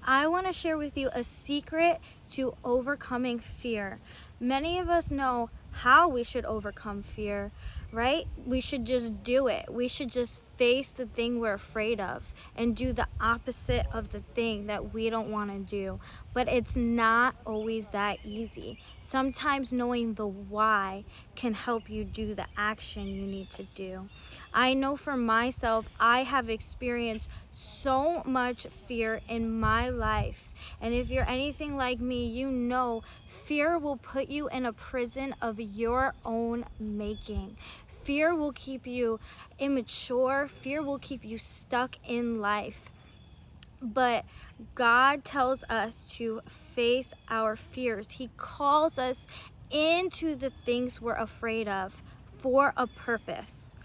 I want to share with you a secret to overcoming fear. Many of us know how we should overcome fear, right? We should just do it. We should just face the thing we're afraid of and do the opposite of the thing that we don't want to do. But it's not always that easy. Sometimes knowing the why can help you do the action you need to do. I know for myself, I have experienced so much fear in my life. And if you're anything like me, you know fear will put you in a prison of your own making. Fear will keep you immature. Fear will keep you stuck in life. But God tells us to face our fears. He calls us into the things we're afraid of for a purpose.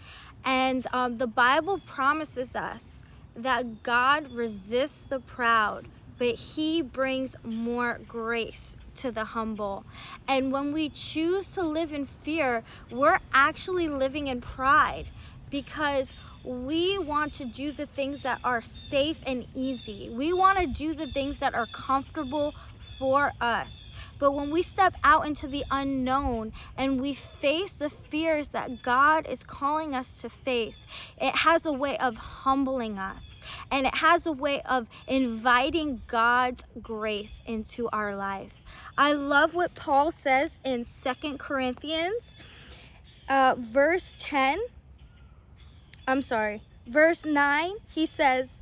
And the Bible promises us that God resists the proud, but He brings more grace to the humble. And when we choose to live in fear, we're actually living in pride, because we want to do the things that are safe and easy. We want to do the things that are comfortable for us. But when we step out into the unknown and we face the fears that God is calling us to face, it has a way of humbling us, and it has a way of inviting God's grace into our life. I love what Paul says in 2 Corinthians verse 9. He says,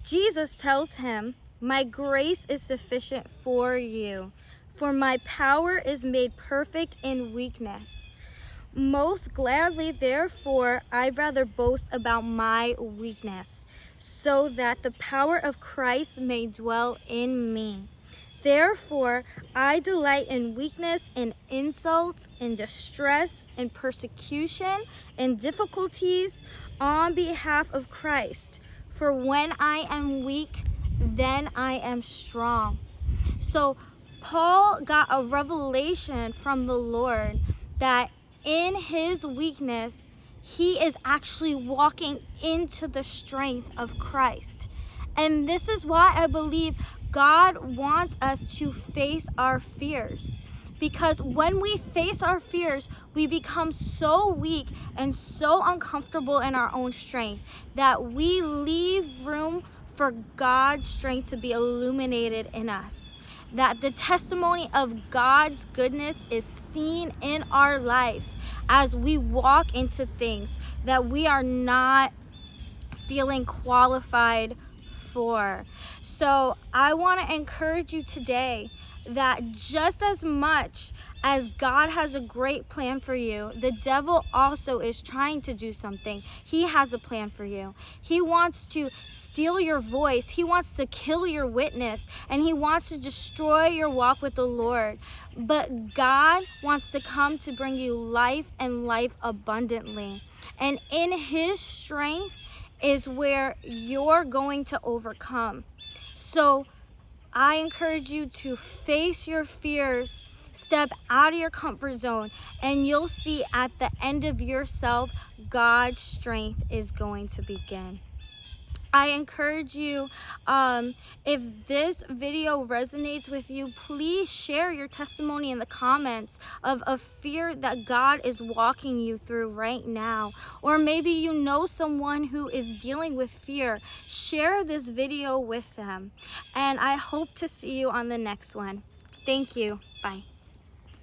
Jesus tells him, "My grace is sufficient for you, for my power is made perfect in weakness. Most gladly, therefore, I'd rather boast about my weakness, so that the power of Christ may dwell in me. Therefore, I delight in weakness, in insults, in distress, in persecution, in difficulties on behalf of Christ. For when I am weak, then I am strong." So Paul got a revelation from the Lord that in his weakness, he is actually walking into the strength of Christ. And this is why I believe God wants us to face our fears. Because when we face our fears, we become so weak and so uncomfortable in our own strength that we leave room for God's strength to be illuminated in us. That the testimony of God's goodness is seen in our life as we walk into things that we are not feeling qualified for. So I want to encourage you today that just as much as God has a great plan for you, the devil also is trying to do something. He has a plan for you. He wants to steal your voice. He wants to kill your witness, and he wants to destroy your walk with the Lord. But God wants to come to bring you life and life abundantly. And in his strength is where you're going to overcome. So I encourage you to face your fears, step out of your comfort zone, and you'll see at the end of yourself, God's strength is going to begin. I encourage you, if this video resonates with you, please share your testimony in the comments of a fear that God is walking you through right now. Or maybe you know someone who is dealing with fear. Share this video with them. And I hope to see you on the next one. Thank you. Bye.